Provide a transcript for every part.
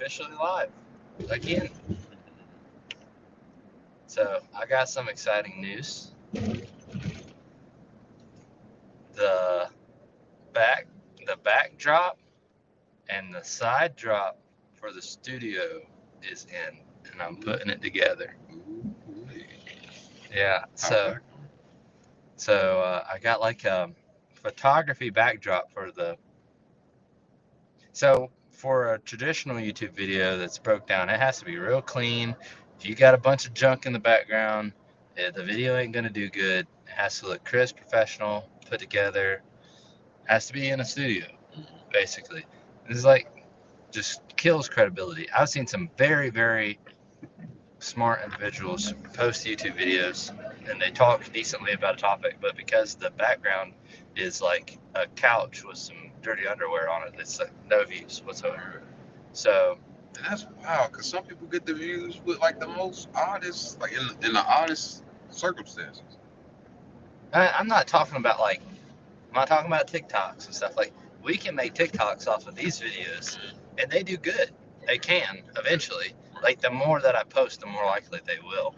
officially live again. So I got some exciting news. The backdrop and the side drop for the studio is in, and I'm putting it together. Yeah. So I got like a photography backdrop for the. So for a traditional YouTube video that's broke down, it has to be real clean. If you got a bunch of junk in the background, the video ain't gonna do good. It has to look crisp, professional, put together. Has to be in a studio, basically. This is like just kills credibility. I've seen some very, very smart individuals post YouTube videos and they talk decently about a topic, but because the background is like a couch with some dirty underwear on it, it's like no views whatsoever. So that's wild, because some people get the views with like the most oddest, like in the oddest circumstances. I'm not talking about like, I'm not talking about TikToks and stuff. Like, we can make TikToks off of these videos and they do good. They can eventually. Like, the more that I post, the more likely they will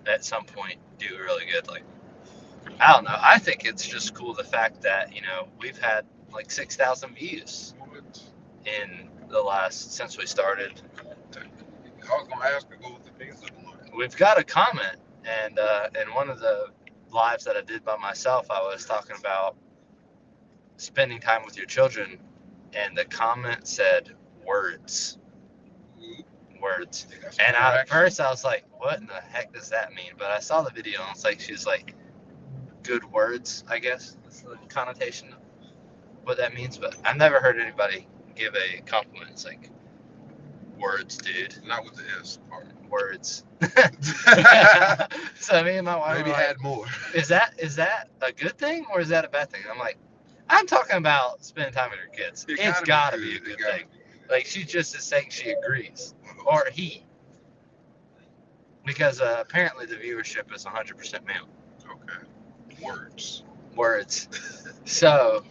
at some point do really good. Like, I don't know. I think it's just cool the fact that, you know, we've had like 6,000 views in the since we started. I was gonna ask to go with the things that We've got a comment, and in one of the lives that I did by myself, I was talking about spending time with your children, and the comment said words. Words. And at first I was like, what in the heck does that mean? But I saw the video and it's like, she's like, good words, I guess. That's the connotation of what that means. But I've never heard anybody give a compliment. It's like, words, dude. Not with the S part. Words. So me and my wife maybe were like, add more. Is that a good thing or is that a bad thing? I'm like, I'm talking about spending time with your kids. It's gotta be a good thing. Like, she just is saying she agrees. Or he. Because apparently the viewership is 100% male. Okay. Words. So,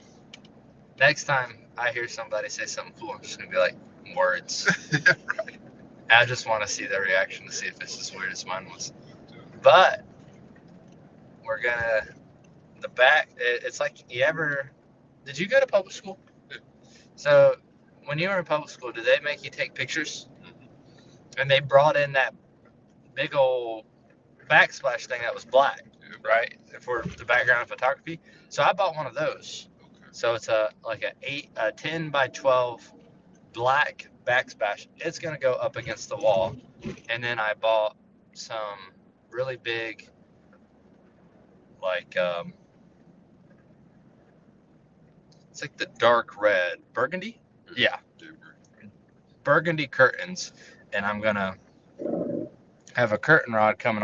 next time I hear somebody say something cool, I'm just going to be like, words. Right. I just want to see their reaction to see if it's as weird as mine was. But, we're going to, the back, it's like, did you go to public school? So, when you were in public school, did they make you take pictures? And they brought in that big old backsplash thing that was black, right, for the background photography. So I bought one of those. So it's a 10 by 12 black backsplash. It's gonna go up against the wall. And then I bought some really big, like it's like the dark red burgundy. Yeah, burgundy curtains, and I'm gonna have a curtain rod coming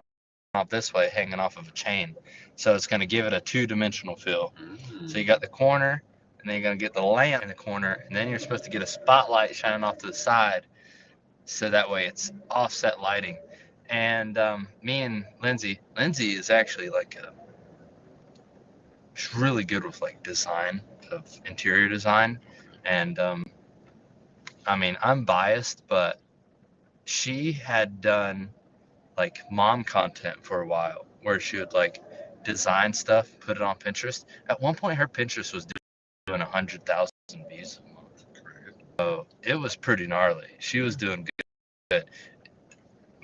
off this way, hanging off of a chain. So it's going to give it a two-dimensional feel. So you got the corner, and then you're going to get the lamp in the corner, and then you're supposed to get a spotlight shining off to the side, so that way it's offset lighting. And me and Lindsay is actually like she's really good with like design of interior design, and I mean, I'm biased, but she had done like mom content for a while where she would like design stuff, put it on Pinterest. At one point, her Pinterest was doing 100,000 views a month. So it was pretty gnarly. She was doing good.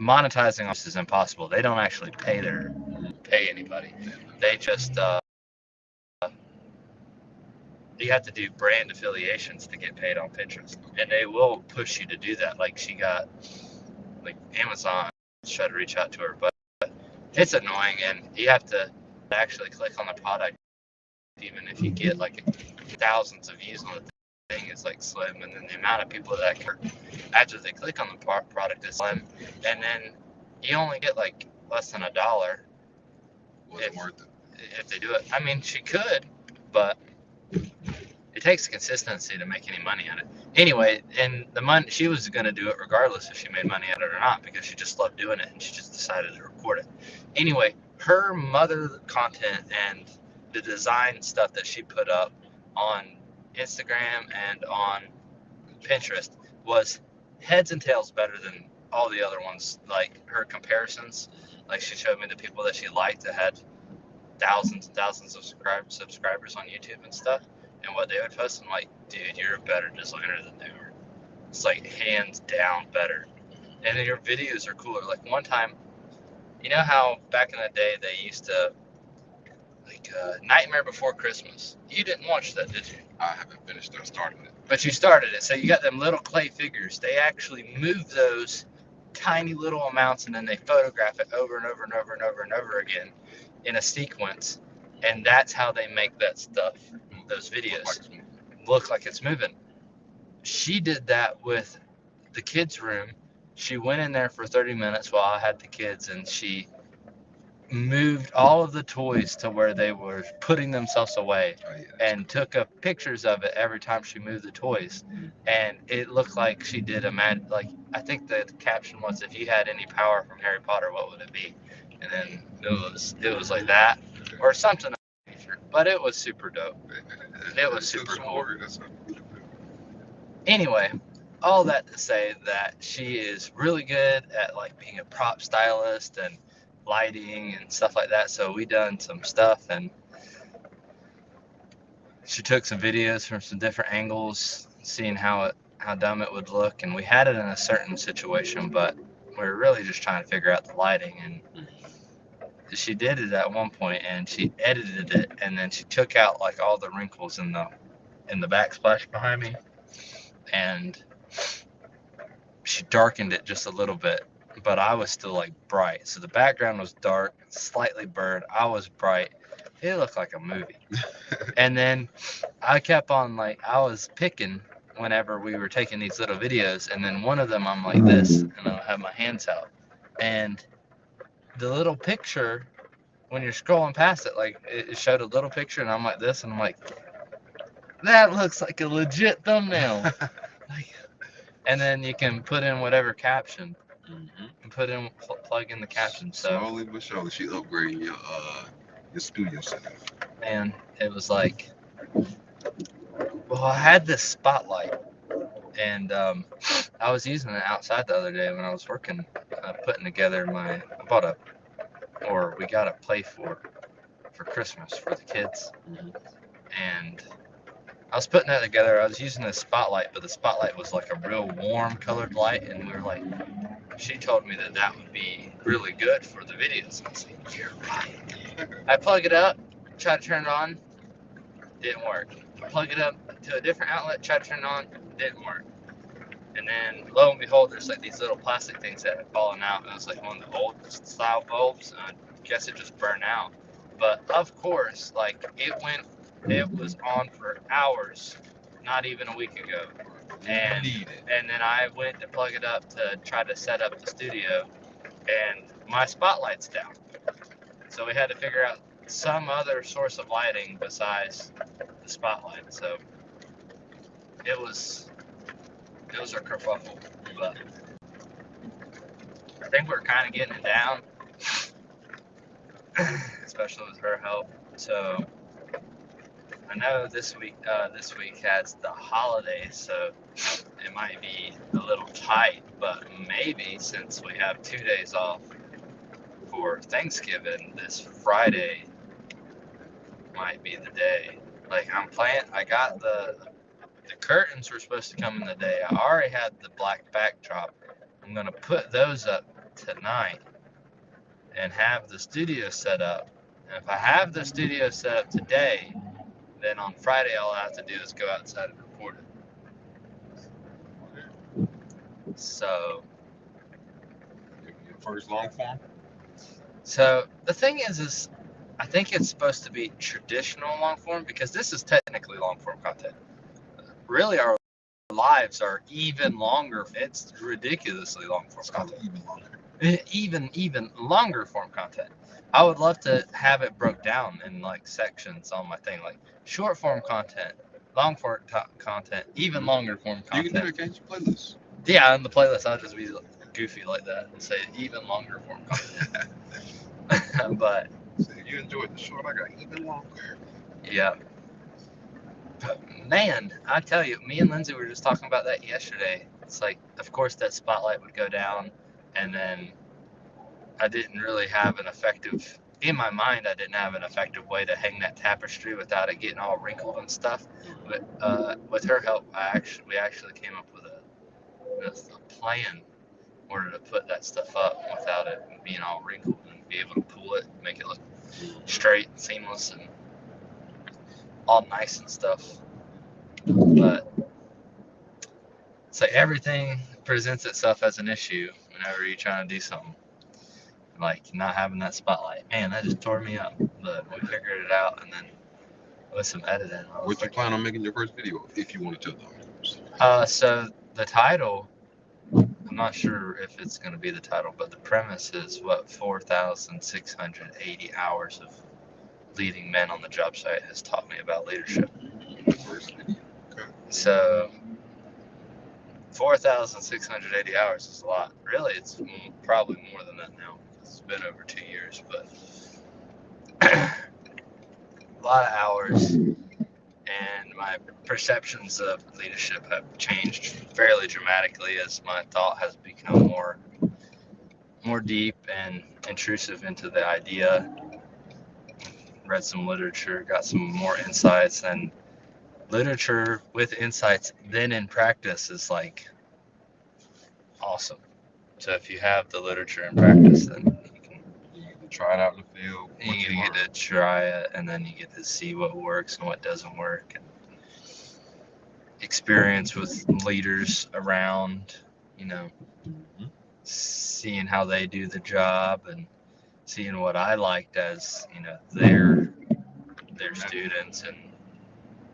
Monetizing this is impossible. They don't actually pay anybody. They just you have to do brand affiliations to get paid on Pinterest, and they will push you to do that. Like, she got like Amazon tried to reach out to her, but it's annoying, and you have to actually click on the product. Even if you get like thousands of views on the thing, it's like slim, and then the amount of people that after they click on the product is slim, and then you only get like less than $1 if they do it. I mean, she could, but it takes consistency to make any money at it. Anyway, and the money, she was going to do it regardless if she made money at it or not, because she just loved doing it and she just decided to record it. Anyway, her mother content and the design stuff that she put up on Instagram and on Pinterest was heads and tails better than all the other ones. Like her comparisons, like she showed me the people that she liked that had thousands and thousands of subscribers on YouTube and stuff, and what they would post. I'm like, dude, you're a better designer than they are. It's like hands down better. And then your videos are cooler. Like one time, you know how back in the day they used to like Nightmare Before Christmas. You didn't watch that, did you? I haven't finished or started it. But you started it. So you got them little clay figures. They actually move those tiny little amounts and then they photograph it over and over and over and over and over again in a sequence. And that's how they make that stuff, those videos, look like it's moving. She did that with the kids' room. She went in there for 30 minutes while I had the kids, and she moved all of the toys to where they were putting themselves away, and took up pictures of it every time she moved the toys. And it looked like she did like, I think the caption was, if you had any power from Harry Potter, what would it be? And then it was like that or something of that nature. But it was super dope. It was super cool. Anyway, all that to say that she is really good at like being a prop stylist and lighting and stuff like that. So we done some stuff, and she took some videos from some different angles, seeing how dumb it would look. And we had it in a certain situation, but we were really just trying to figure out the lighting. And she did it at one point, and she edited it, and then she took out like all the wrinkles in the backsplash behind me, and she darkened it just a little bit, but I was still like bright. So the background was dark, slightly burned. I was bright. It looked like a movie. And then I kept on like, I was picking whenever we were taking these little videos, and then one of them I'm like this, and I'll have my hands out. And the little picture, when you're scrolling past it, like it showed a little picture, and I'm like this, and I'm like, that looks like a legit thumbnail. Like, and then you can put in whatever caption. And plug in the caption. So slowly but surely, she upgrading your studio setup. Man, it was like, well, I had this spotlight, and I was using it outside the other day when I was working, putting together we got a play for Christmas for the kids, and I was putting that together. I was using a spotlight, but the spotlight was like a real warm colored light, and we were like, she told me that would be really good for the videos. I was like, you're right. I plug it up, try to turn it on, didn't work. Plug it up to a different outlet, try to turn it on, didn't work. And then lo and behold, there's like these little plastic things that had fallen out, and it was like one of the old style bulbs, and I guess it just burned out. But of course, like it was on for hours, not even a week ago. And then I went to plug it up to try to set up the studio, and my spotlight's down. So we had to figure out some other source of lighting besides the spotlight. So it was a kerfuffle, but I think we're kind of getting it down, especially with her help. So I know this week has the holidays, so it might be a little tight, but maybe since we have 2 days off for Thanksgiving, this Friday might be the day. Like I got the curtains were supposed to come in the day. I already had the black backdrop. I'm gonna put those up tonight and have the studio set up. And if I have the studio set up today, then on Friday all I have to do is go outside and record it. So Your first long form? So the thing is I think it's supposed to be traditional long form, because this is technically long form content. Really, our lives are even longer. It's ridiculously long form content. Even longer form content. I would love to have it broke down in like sections on my thing, like short form content, long form content, even longer form content. You can do it, can't you? Playlist. Yeah, in the playlist, I'll just be goofy like that and say even longer form content. But so if you enjoyed the short, I got even longer. Yeah. But man, I tell you, me and Lindsay were just talking about that yesterday. it's like, of course, that spotlight would go down, and then I didn't really have an effective, in my mind, I didn't have an effective way to hang that tapestry without it getting all wrinkled and stuff. But with her help, we actually came up with a plan in order to put that stuff up without it being all wrinkled and be able to pull it, make it look straight and seamless and all nice and stuff. But it's like everything presents itself as an issue whenever you're trying to do something. Like not having that spotlight. Man, that just tore me up. But we figured it out, and then with some editing. What you plan on making your first video, if you want to tell them? So the title, I'm not sure if it's going to be the title, but the premise is what 4,680 hours of leading men on the job site has taught me about leadership. First video. Okay. So 4,680 hours is a lot. Really, it's probably more than that now. It's been over 2 years, but a lot of hours. And my perceptions of leadership have changed fairly dramatically as my thought has become more deep and intrusive into the idea. Read some literature, got some more insights, and literature with insights then in practice is like awesome. So if you have the literature in practice, then You can try it out in the field. you get to try it, and then you get to see what works and what doesn't work, and experience with leaders around, you know, seeing how they do the job and seeing what I liked as, you know, their students and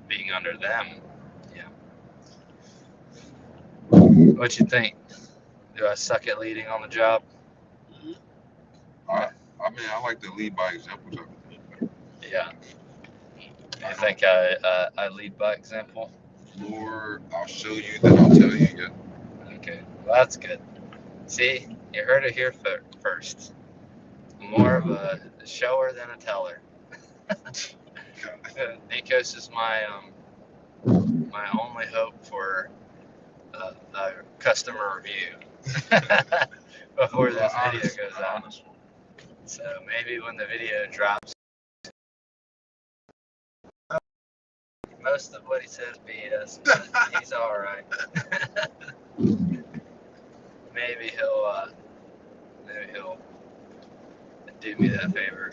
being under them. Yeah. What you think? Do I suck at leading on the job? I mean, I like to lead by example type of thing. Yeah. You think I lead by example? More, I'll show you, then I'll tell you. Yeah. Okay. Well, that's good. See, you heard it here first. More of a shower than a teller. Nikos is my only hope for a customer review before this video goes out. So maybe when the video drops, most of what he says BS, but he's all right. maybe he'll do me that favor.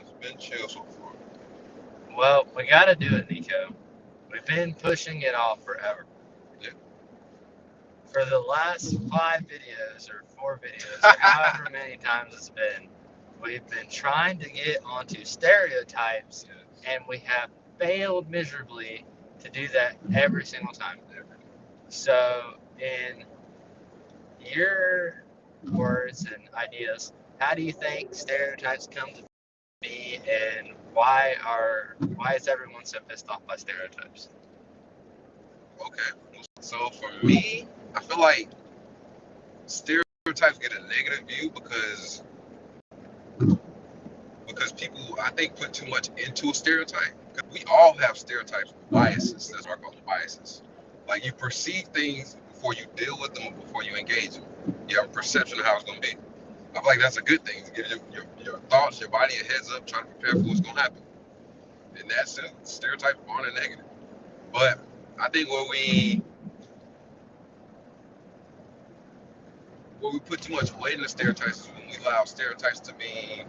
It's been chill so far. Well, we got to do it, Nico. We've been pushing it off forever. Yeah. For the last 5 videos or 4 videos, or however many times it's been, we've been trying to get onto stereotypes, and we have failed miserably to do that every single time. So, in your words and ideas, how do you think stereotypes come to be, and why is everyone so pissed off by stereotypes? Okay. So for me, I feel like stereotypes get a negative view because people, I think, put too much into a stereotype. We all have stereotypes, biases. That's what I call them, biases. Like, you perceive things before you deal with them, before you engage them. You have a perception of how it's going to be. I feel like that's a good thing. Give your thoughts, your body a heads up, try to prepare for what's going to happen. And that's it. Stereotypes aren't a negative. But I think where we put too much weight in the stereotypes is when we allow stereotypes to be,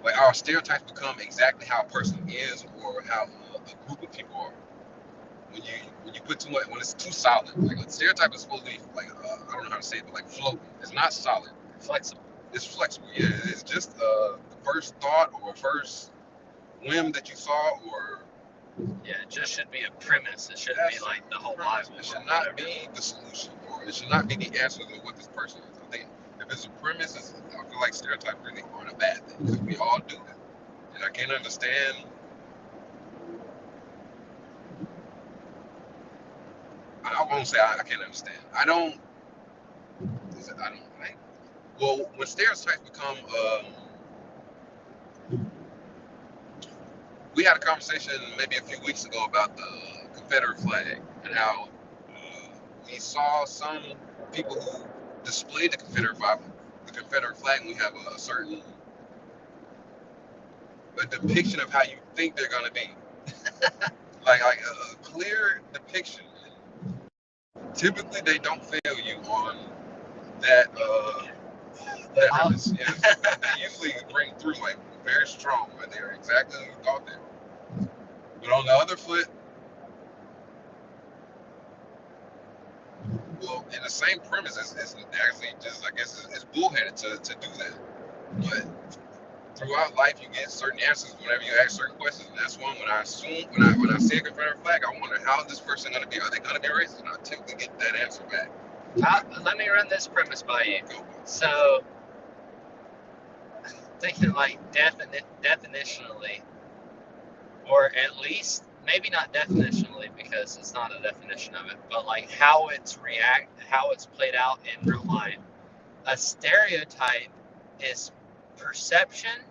like, our stereotypes become exactly how a person is or how a group of people are. When you put too much, when it's too solid, like a stereotype is supposed to be like, I don't know how to say it, but like floating. It's not solid. Flexible. It's flexible. Yeah, it's just the first thought or first whim that you saw, or yeah, it just should be a premise. It shouldn't be like the whole Bible. It should not be the solution, or it should not be the answer to what this person is. I think if it's a premise, I feel like stereotypes really aren't a bad thing, because we all do it. And I can't understand. I won't say I can't understand. I don't like. Well, when stereotypes become, we had a conversation maybe a few weeks ago about the Confederate flag and how we saw some people who display the Confederate flag, and we have a certain depiction of how you think they're gonna be, like a clear depiction. Typically, they don't fail you on that premise. Yes, they usually bring through like very strong, and they're exactly who you thought they were. But on the other foot, well, in the same premise, it's actually just, I guess, it's bullheaded to do that. But throughout life, you get certain answers whenever you ask certain questions, and that's one. When I see a Confederate flag, I wonder how is this person going to be? Are they going to be racist? And I typically get that answer back. Let me run this premise by you. So, thinking like definitionally, or at least maybe not definitionally because it's not a definition of it, but like how it's played out in real life. A stereotype is perception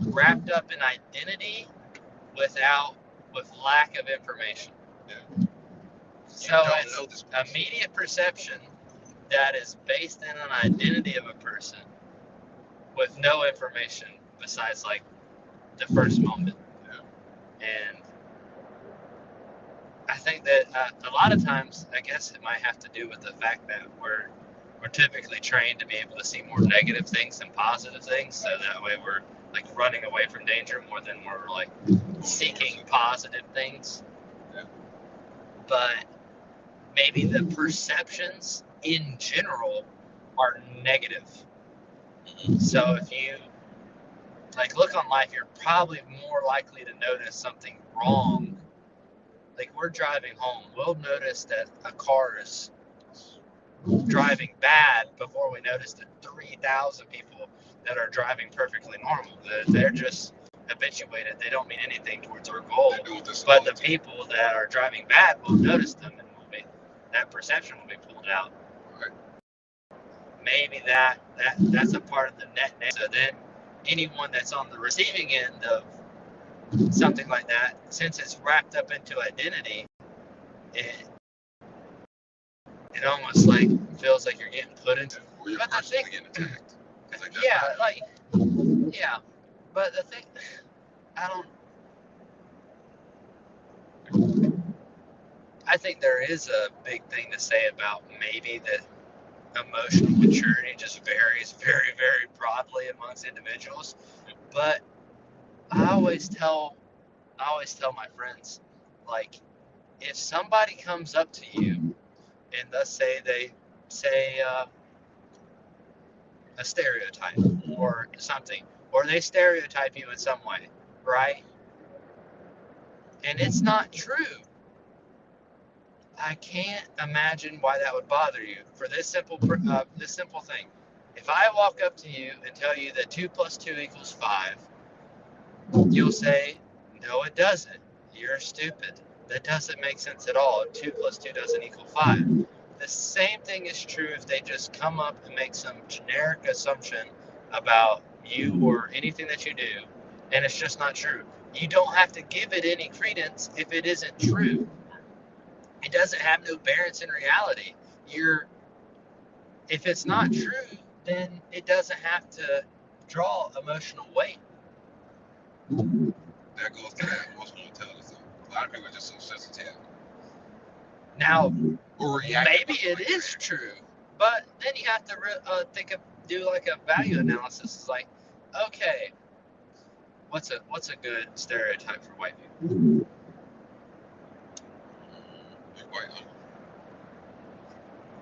wrapped up in identity with lack of information. Yeah. So it's immediate perception that is based in an identity of a person with no information besides like the first moment. Yeah. And I think that a lot of times, I guess it might have to do with the fact that we're typically trained to be able to see more negative things than positive things, so that way we're like running away from danger more than we're like seeking positive things. Yeah. But maybe the perceptions in general are negative. So if you like look on life, you're probably more likely to notice something wrong. Like we're driving home, we'll notice that a car is driving bad before we notice the 3,000 people that are driving perfectly normal. They're just habituated. They don't mean anything towards our goal. But the people that are driving bad will notice them, and that perception will be pulled out. Right. Maybe that's a part of the net. So then anyone that's on the receiving end of something like that, since it's wrapped up into identity, it almost like feels like you're getting put into. Or you're personally getting attacked. Like Yeah. But the thing, I think there is a big thing to say about maybe that emotional maturity just varies very, very broadly amongst individuals. But I always tell my friends, like, if somebody comes up to you and let's say they say a stereotype or something, or they stereotype you in some way, right? And it's not true. I can't imagine why that would bother you for this simple thing. If I walk up to you and tell you that 2 + 2 = 5, you'll say, no, it doesn't. You're stupid. That doesn't make sense at all. 2 + 2 doesn't equal 5. The same thing is true if they just come up and make some generic assumption about you or anything that you do, and it's just not true. You don't have to give it any credence if it isn't true. It doesn't have no bearance in reality. If it's not true, then it doesn't have to draw emotional weight. That goes to that emotional intelligence. A lot of people are just so sensitive. Now, maybe it is true, but then you have to do like a value analysis. It's like, okay, what's a good stereotype for white people?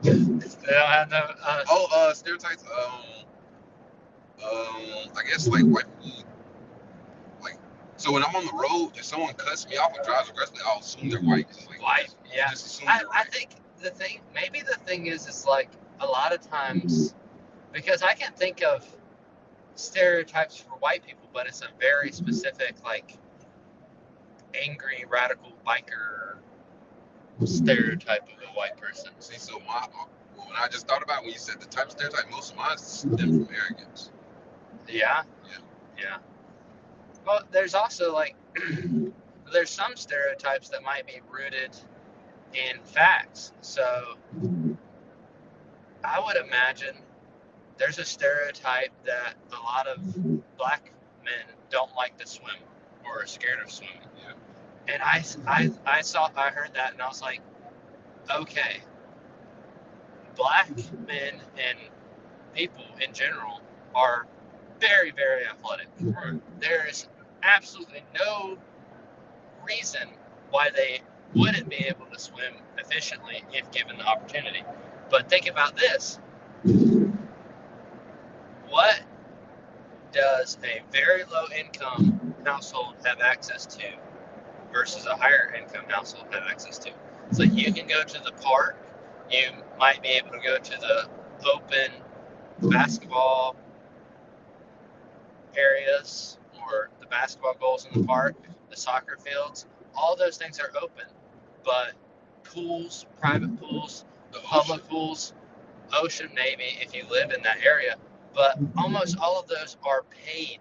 They don't have no. Stereotypes. I guess like white people. Like, so when I'm on the road, if someone cuts me off or drives aggressively, I'll assume they're white. Like, white, yeah. Just assume they're I think the thing is like a lot of times, because I can think of stereotypes for white people, but it's a very specific, like, angry radical biker stereotype of a white person. See, so when I just thought about when you said the type of stereotype, most of mine stem from arrogance. Yeah. Well, there's also like there's some stereotypes that might be rooted in facts. So I would imagine there's a stereotype that a lot of black men don't like to swim or are scared of swimming. Yeah. And I heard that and I was like, okay, black men and people in general are very, very athletic. Right. There is absolutely no reason why they wouldn't be able to swim efficiently if given the opportunity. But think about this. What does a very low income household have access to versus a higher income household have access to? So you can go to the park, you might be able to go to the open basketball areas or the basketball goals in the park, the soccer fields, all those things are open. But pools, private pools, public pools, ocean maybe if you live in that area, but almost all of those are paid.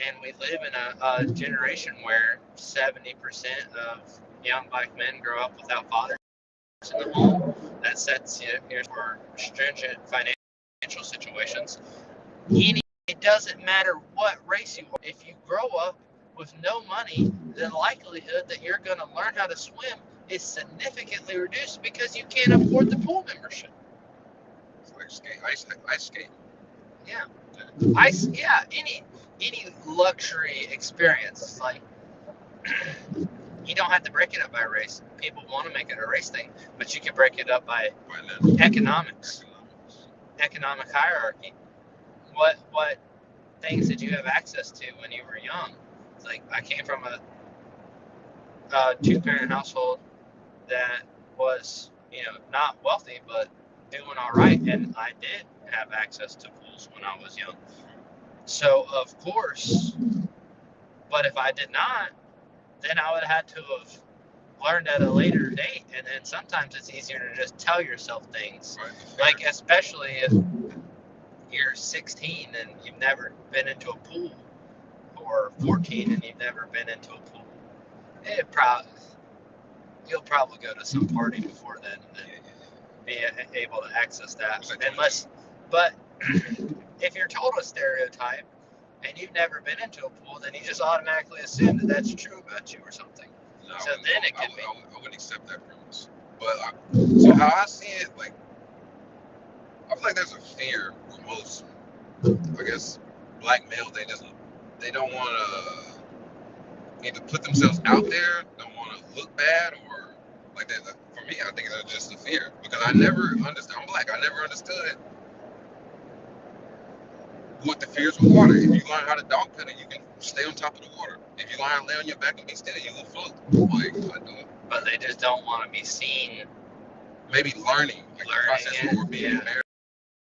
And we live in a generation where 70% of young black men grow up without fathers in the home. That sets you here for stringent financial situations. It doesn't matter what race you are. If you grow up with no money, the likelihood that you're going to learn how to swim is significantly reduced because you can't afford the pool membership. It's like ice skate. Yeah, any luxury experience, like you don't have to break it up by race. People want to make it a race thing, but you can break it up by economics, economic hierarchy. What things did you have access to when you were young? It's like I came from a two-parent household that was, not wealthy, but doing all right, and I did have access to pools when I was young. So of course, but if I did not, then I would have had to have learned at a later date. And then sometimes it's easier to just tell yourself things, like especially if you're 16 and you've never been into a pool, or 14 and you've never been into a pool. You'll probably go to some party before then and be able to access that. But if you're told a stereotype and you've never been into a pool, then you just automatically assume that that's true about you or something. No, So then it could be. I wouldn't accept that premise. But so how I see it, like, I feel like there's a fear with most, I guess, black males. They don't want to either put themselves out there, don't want to look bad, or like that. For me, I think it's just a fear because I never understood. I'm black. I never understood what the fears with water. If you learn how to dog pedal, you can stay on top of the water. If you learn how to lay on your back and be steady, you will float. Like, I know it. But they just don't want to be seen. Maybe learning the process or being embarrassed.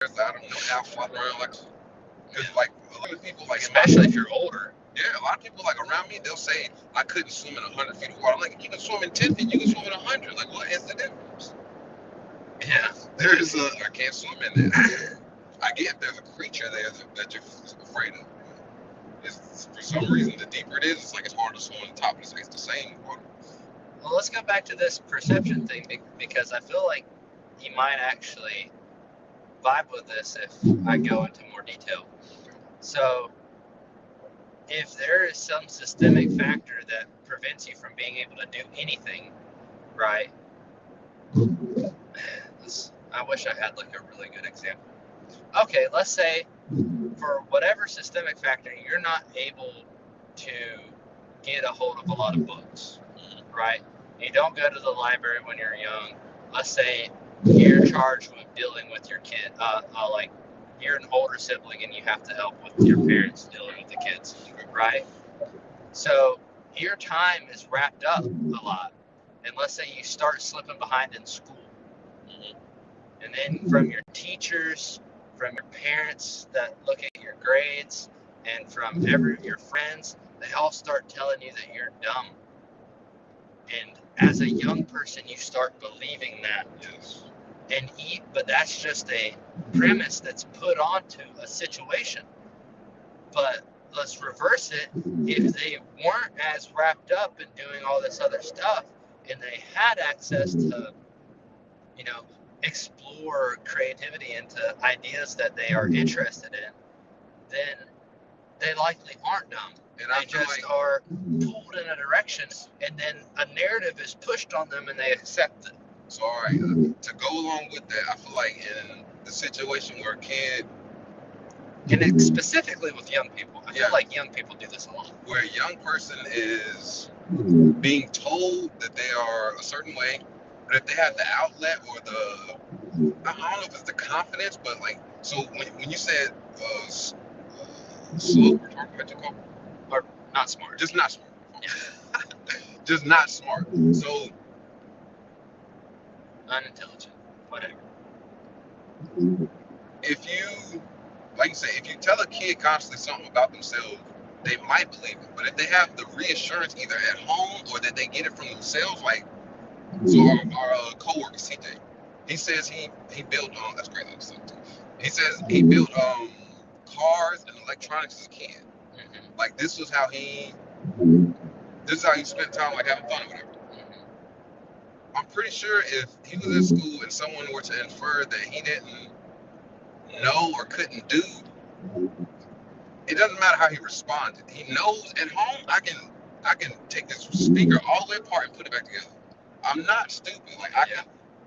I don't know how floating around because like a lot of people, like especially if you're older. Yeah, a lot of people like around me, they'll say I couldn't swim in 100 feet of water. I'm like, you can swim in 10 feet, you can swim in 100. Like, what is the difference? Yeah, I can't swim in that. I get there's a creature there that you're afraid of. It's, for some reason, the deeper it is, it's like it's harder to swim on the top. It's the same water. Well, let's go back to this perception thing because I feel like you might actually vibe with this if I go into more detail. So, if there is some systemic factor that prevents you from being able to do anything, right? I wish I had like a really good example. Okay, let's say for whatever systemic factor, you're not able to get a hold of a lot of books, right? You don't go to the library when you're young. Let's say you're charged with dealing with your kid, like you're an older sibling and you have to help with your parents dealing with the kids, right? So your time is wrapped up a lot. And let's say you start slipping behind in school. And then from your teachers, from your parents that look at your grades, and from your friends, they all start telling you that you're dumb. And as a young person, you start believing that. Yes. But that's just a premise that's put onto a situation. But let's reverse it. If they weren't as wrapped up in doing all this other stuff, and they had access to, you know, explore creativity into ideas that they are interested in, then they likely aren't dumb. And I They feel just like, are pulled in a direction, and then a narrative is pushed on them, and they accept it. so all right, to go along with that, I feel like in the situation where a kid, And it's specifically with young people. I Yeah. feel like young people do this a lot. where a young person is being told that they are a certain way, but if they have the outlet or the, I don't know if it's the confidence, but like, so when you said slow, we're talking about your call, Or not smart. just not smart, just not smart. So Unintelligent. Whatever. if you, like you say, if you tell a kid constantly something about themselves, they might believe it. But if they have the reassurance either at home or that they get it from themselves, like, so our coworker CJ, he says he built that's great. He says he built cars and electronics as a kid. Mm-hmm. Like this is how he spent time, like having fun or whatever. Mm-hmm. I'm pretty sure if he was in school and someone were to infer that he didn't know or couldn't do, it doesn't matter how he responded. He knows at home I can take this speaker all the way apart and put it back together. I'm not stupid. Like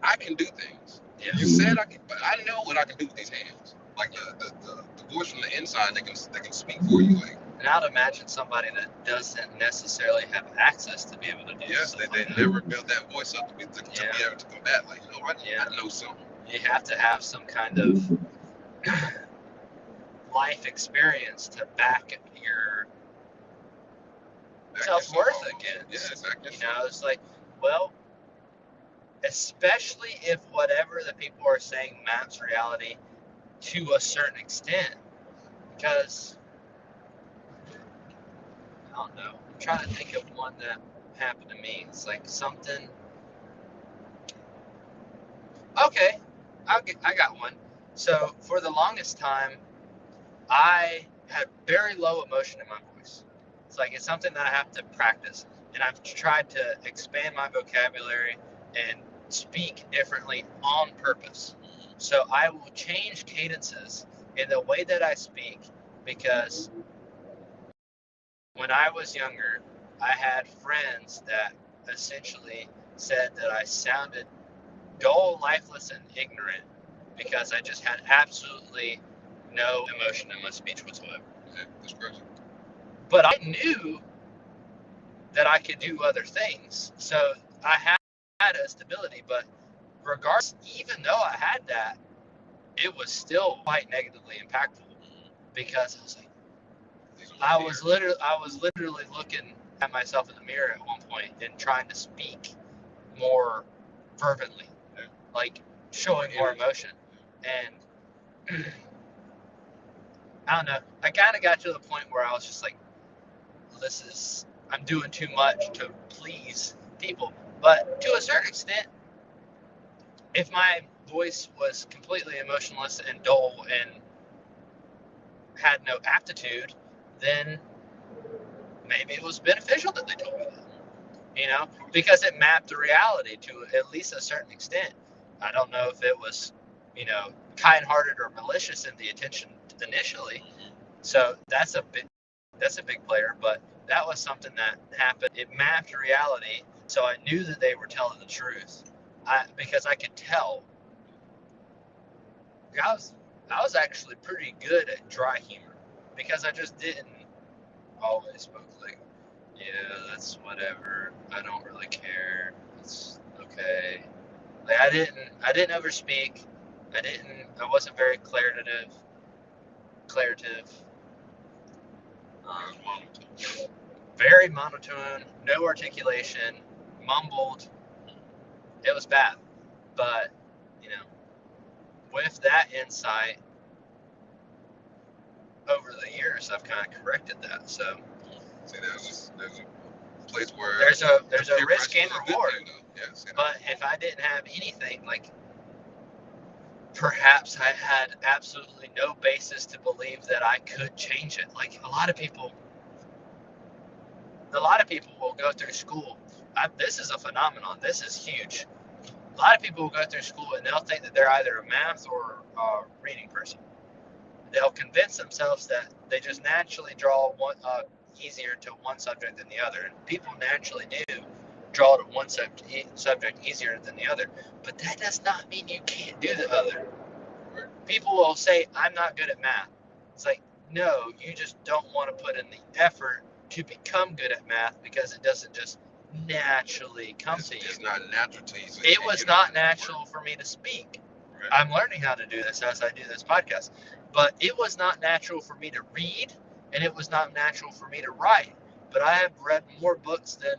I can do things. Yeah. You said I can, but I know what I can do with these hands. Like the voice from the inside, they can speak for you. Like, and I'd imagine somebody that doesn't necessarily have access to be able to do yes, stuff they like that. never built that voice up to be able to combat. Like, you know, I know something. You have to have some kind of life experience to back your self-worth against. Yeah, exactly. You know, it's like, well, especially if whatever the people are saying maps reality to a certain extent, because I don't know, I'm trying to think of one that happened to me. It's like something. Okay, I got one. So for the longest time, I had very low emotion in my voice. It's like it's something that I have to practice, and I've tried to expand my vocabulary and speak differently on purpose. So I will change cadences in the way that I speak because when I was younger, I had friends that essentially said that I sounded dull, lifeless, and ignorant because I just had absolutely no emotion in my speech whatsoever. Yeah, that's crazy. But I knew that I could do other things. So I had a stability, but regardless, even though I had that, it was still quite negatively impactful because I was like, I was literally looking at myself in the mirror at one point and trying to speak more fervently, like showing more emotion. And I don't know, I kind of got to the point where I was just like, I'm doing too much to please people. But to a certain extent, if my voice was completely emotionless and dull and had no aptitude, then maybe it was beneficial that they told me that. You know, because it mapped the reality to at least a certain extent. I don't know if it was, you know, kind-hearted or malicious in the intention initially. So that's a big player, but that was something that happened. It mapped reality, so I knew that they were telling the truth. Because I could tell. I was actually pretty good at dry humor because I just didn't always spoke like, yeah, that's whatever. I don't really care. It's okay. Like I didn't overspeak. I wasn't very declarative. Very monotone, no articulation, mumbled. It was bad. But, you know, with that insight, over the years, I've kind of corrected that. So, see, there's a place where there's a risk and reward. Yeah, but if I didn't have anything, like, perhaps I had absolutely no basis to believe that I could change it. Like a lot of people will go through school. this is a phenomenon. This is huge. A lot of people will go through school and they'll think that they're either a math or a reading person. They'll convince themselves that they just naturally draw easier to one subject than the other. And people naturally do draw to one subject easier than the other. But that does not mean you can't do the other. People will say, I'm not good at math. It's like, no, you just don't want to put in the effort to become good at math because it doesn't just naturally come to you. It's not natural to you. So it was not natural for me to speak. Right. I'm learning how to do this as I do this podcast. But it was not natural for me to read, and it was not natural for me to write. But I have read more books than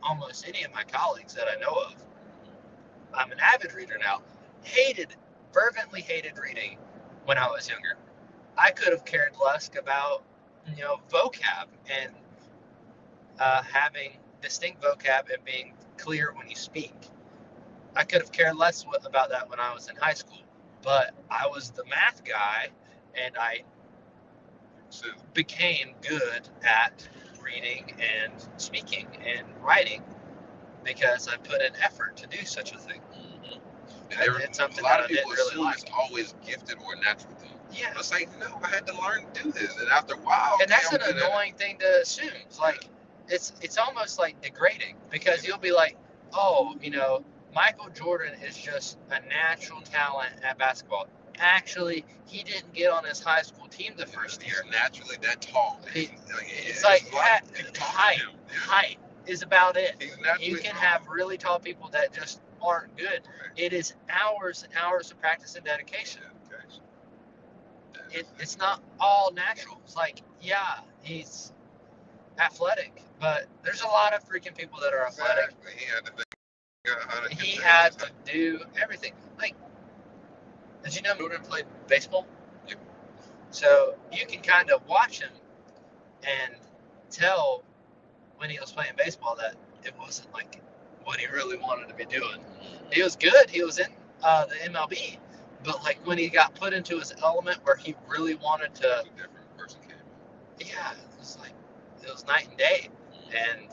almost any of my colleagues that I know of. I'm an avid reader now. Fervently hated reading when I was younger. I could have cared less about, vocab and having distinct vocab and being clear when you speak. I could have cared less about that when I was in high school, but I was the math guy, and I became good at reading and speaking and writing because I put in effort to do such a thing. It's something a lot of people assume it's always gifted or a natural thing. Yeah. It's like, no, I had to learn to do this, and after a while, and that's an annoying thing to assume. It's like, it's almost like degrading because you'll be like, oh, Michael Jordan is just a natural talent at basketball. Actually, he didn't get on his high school team the first year. He's naturally that tall. It's like height is about it. You can have really tall people that just aren't good. Right. It is hours and hours of practice and dedication. It's not all natural. It's like, yeah, he's athletic, but there's a lot of freaking people that are athletic. He had to do everything. Like, did you know Jordan played baseball? Yep. So you can kind of watch him and tell when he was playing baseball that it wasn't like what he really wanted to be doing. He was good. He was in the MLB. But like when he got put into his element where he really wanted to, a different person came. Yeah, it was night and day, and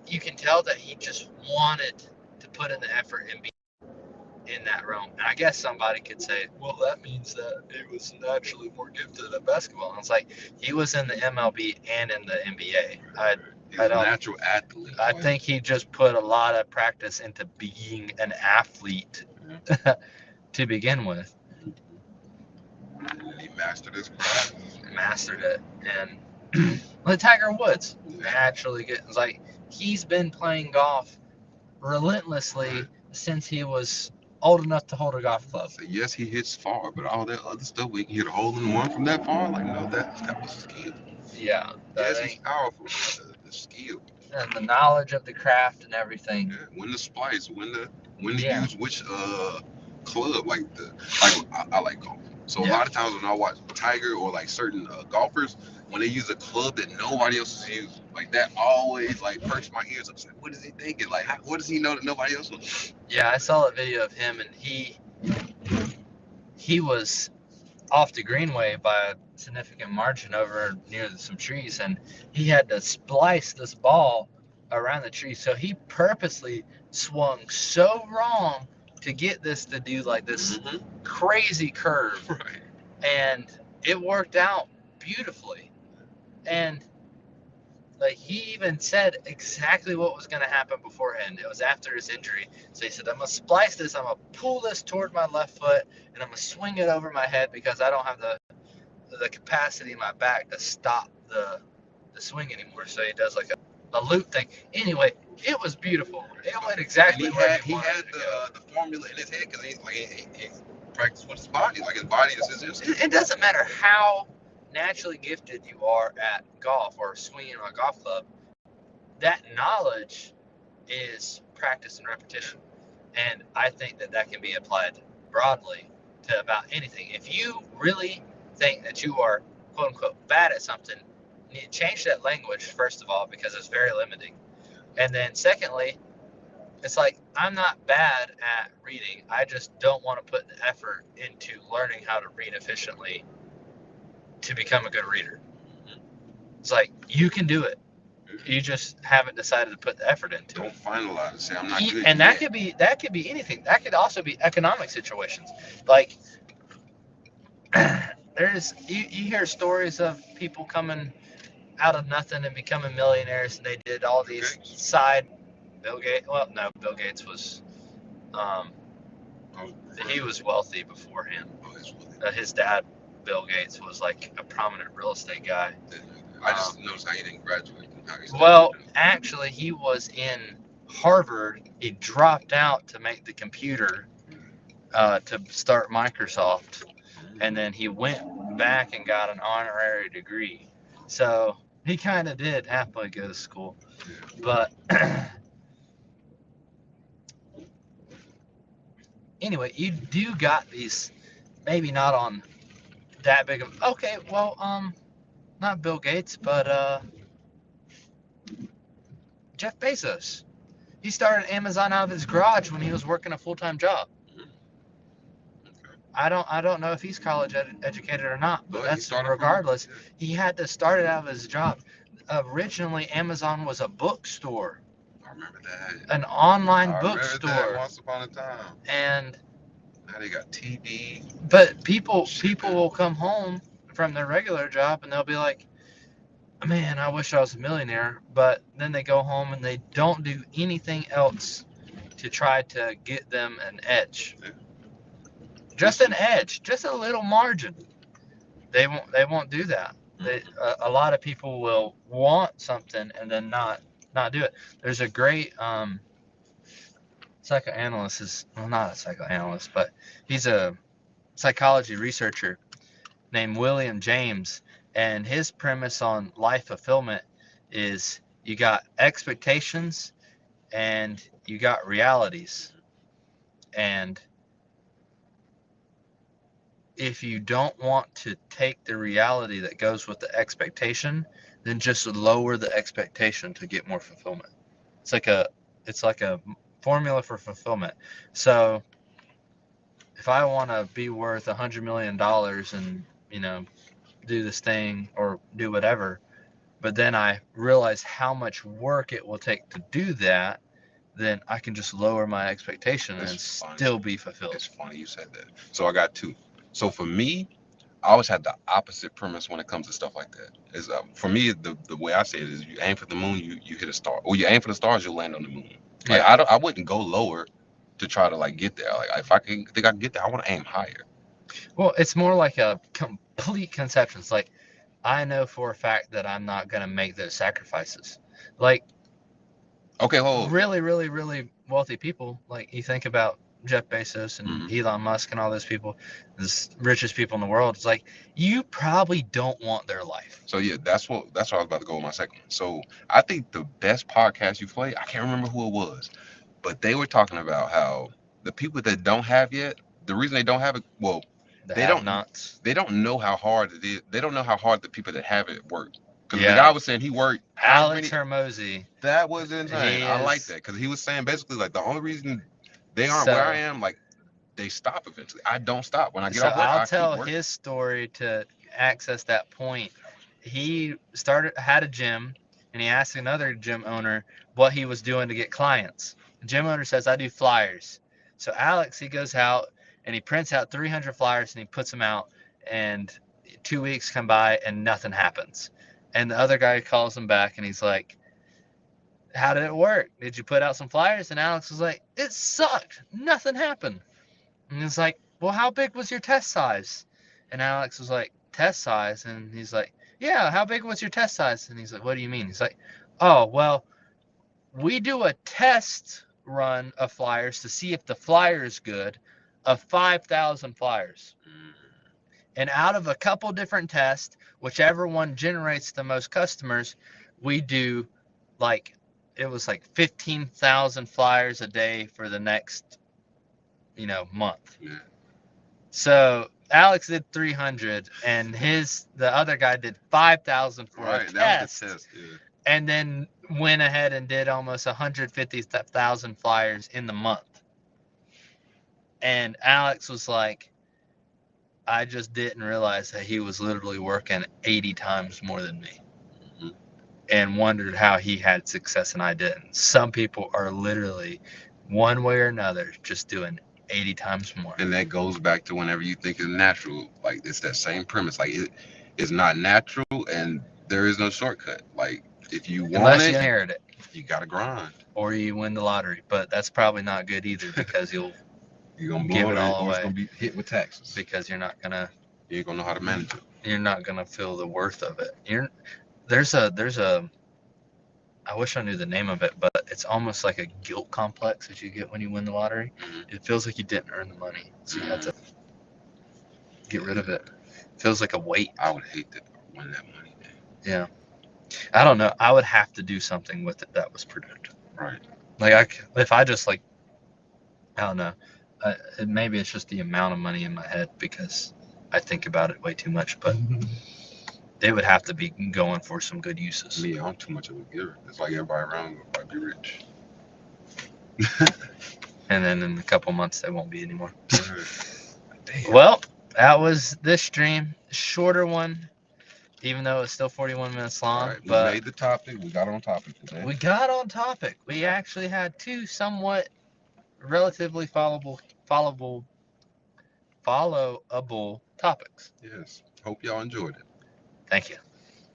you can tell that he just wanted to put in the effort and be in that realm. And I guess somebody could say, well, that means that he was naturally more gifted at basketball. And it's like he was in the MLB and in the NBA. He's a natural athlete. I think he just put a lot of practice into being an athlete. To begin with. He mastered his craft. Mastered it. And like Tiger Woods naturally gets, like, he's been playing golf relentlessly since he was old enough to hold a golf club. So yes, he hits far, but all that other stuff, we can hit a hole in one from that far. Like, no, that was a skill. Yeah. Yes, he's powerful. The skill. And the knowledge of the craft and everything. Yeah, when to splice, when to use which club. I like golf. So a lot of times when I watch Tiger or like certain golfers, when they use a club that nobody else is using, like that always like perks my ears up. It's like, what is he thinking? Like, what does he know that nobody else knows? Yeah, I saw a video of him, and he was off the greenway by a significant margin over near some trees, and he had to splice this ball around the tree. So he purposely swung so wrong to get this to do like this crazy curve. Right. And it worked out beautifully. And like he even said exactly what was going to happen beforehand. It was after his injury. So he said, I'm going to splice this, I'm going to pull this toward my left foot, and I'm going to swing it over my head because I don't have the capacity in my back to stop the swing anymore. So he does like a loop thing. Anyway, it was beautiful. It went exactly where he had the formula in his head because he practiced with his body. Like his body is his instinct. It doesn't matter how naturally gifted you are at golf or swinging on a golf club. That knowledge is practice and repetition. And I think that can be applied broadly to about anything. If you really think that you are, quote unquote, bad at something, you need to change that language, first of all, because it's very limiting. And then secondly, it's like, I'm not bad at reading. I just don't want to put the effort into learning how to read efficiently to become a good reader. It's like, you can do it. You just haven't decided to put the effort into Don't it. finalize and say I'm not good And that yet. could be anything. That could also be economic situations. Like you hear stories of people coming out of nothing and becoming millionaires, and they did all Bill these Gates. side Bill Gates. Well, no, Bill Gates was um, Oh, he was wealthy beforehand. oh, that's what His dad, Bill Gates, was like a prominent real estate guy. I just noticed how he didn't graduate and how he still Well, working. actually, he was in Harvard. He dropped out to make the computer to start Microsoft, and then he went back and got an honorary degree. So he kind of did halfway go to school, but anyway, you do got these. Maybe not on that big of. Okay, well, not Bill Gates, but Jeff Bezos. He started Amazon out of his garage when he was working a full time job. Okay. I don't know if he's college educated or not, but But he that's started from regardless. He had to start it out of his job. Originally, Amazon was a bookstore, I remember that. an online I remember that bookstore, once upon a time. and Now they got TV. but people Shipping. will come home from their regular job and they'll be like, man, I wish I was a millionaire. But then they go home and they don't do anything else to try to get them an edge. Yeah. Just an edge, just a little margin. They won't do that. A lot of people will want something and then not do it. There's a great psychoanalyst is well, not a psychoanalyst, but he's a psychology researcher named William James, and his premise on life fulfillment is you got expectations and you got realities. And if you don't want to take the reality that goes with the expectation, then just lower the expectation to get more fulfillment. It's like a it's like a formula for fulfillment. So if I want to be worth $100 million and do this thing or do whatever, but then I realize how much work it will take to do that, then I can just lower my expectation and still be fulfilled. It's funny you said that. So I got two. So for me, I always had the opposite premise when it comes to stuff like that. Is for me the way I say it is you aim for the moon, you hit a star, or you aim for the stars, you'll land on the moon. Like Yeah. I wouldn't go lower to try to like get there. Like if I can think I can get there, I want to aim higher. Well, it's more like a complete conception. It's like I know for a fact that I'm not gonna make those sacrifices. Like Okay, hold. really, really, really wealthy people, like you think about Jeff Bezos and Elon Musk and all those people, the richest people in the world. It's like you probably don't want their life. So yeah, that's what I was about to go with my second one. So I think the best podcast you played, I can't remember who it was, but they were talking about how the people that don't have yet, the reason they don't have it, well, The they don't have-nots. they don't know how hard it is. They don't know how hard the people that have it work. Because the guy Yeah. was saying he worked how Alex many? Hermosi. That was insane. He I like is that because he was saying basically like the only reason they aren't where I so. am, like they stop eventually. I don't stop. When I get So off work, I'll I keep tell working. his story to access that point. He had a gym, and he asked another gym owner what he was doing to get clients. The gym owner says, I do flyers. So Alex, he goes out and he prints out 300 flyers and he puts them out, and 2 weeks come by and nothing happens. And the other guy calls him back and he's like, how did it work? Did you put out some flyers? And Alex was like, it sucked. Nothing happened. And he's like, well, how big was your test size? And Alex was like, test size? And he's like, yeah, how big was your test size? And he's like, what do you mean? He's like, oh, well, we do a test run of flyers to see if the flyer is good of 5,000 flyers. And out of a couple different tests, whichever one generates the most customers, we do like, it was like 15,000 flyers a day for the next, month. Yeah. So Alex did 300, and the other guy did 5,000 for a Right, that was test, the test. Yeah. and then went ahead and did almost 150,000 flyers in the month. And Alex was like, I just didn't realize that he was literally working 80 times more than me. hmm and wondered how he had success and I didn't. Some people are literally, one way or another, just doing 80 times more. And that goes back to whenever you think it's natural. Like, it's that same premise. Like, it's not natural, and there is no shortcut. Like, if you want Unless it, you inherit it you gotta grind. or you win the lottery. But that's probably not good either because you're gonna give blow it all or it's away gonna be hit with taxes. because you're not gonna You ain't gonna know how to manage it. you're not gonna feel the worth of it. There's a I wish I knew the name of it, but it's almost like a guilt complex that you get when you win the lottery. Mhm. It feels like you didn't earn the money, so you have to get rid of Yeah. it. It feels like a weight. I would hate to win that money, man. Yeah. I don't know. I would have to do something with it that was productive. Right. Like if I just like, I don't know. Maybe it's just the amount of money in my head because I think about it way too much. But it would have to be going for some good uses. Me, I'm too much of a giver. It's like everybody around me would be rich. And then in a couple months, they won't be anymore. Damn. Well, that was this stream. Shorter one, even though it's still 41 minutes long. All right, we but made the topic. We got on topic today. we got on topic. We actually had two somewhat relatively followable topics. Yes. Hope y'all enjoyed it. Thank you.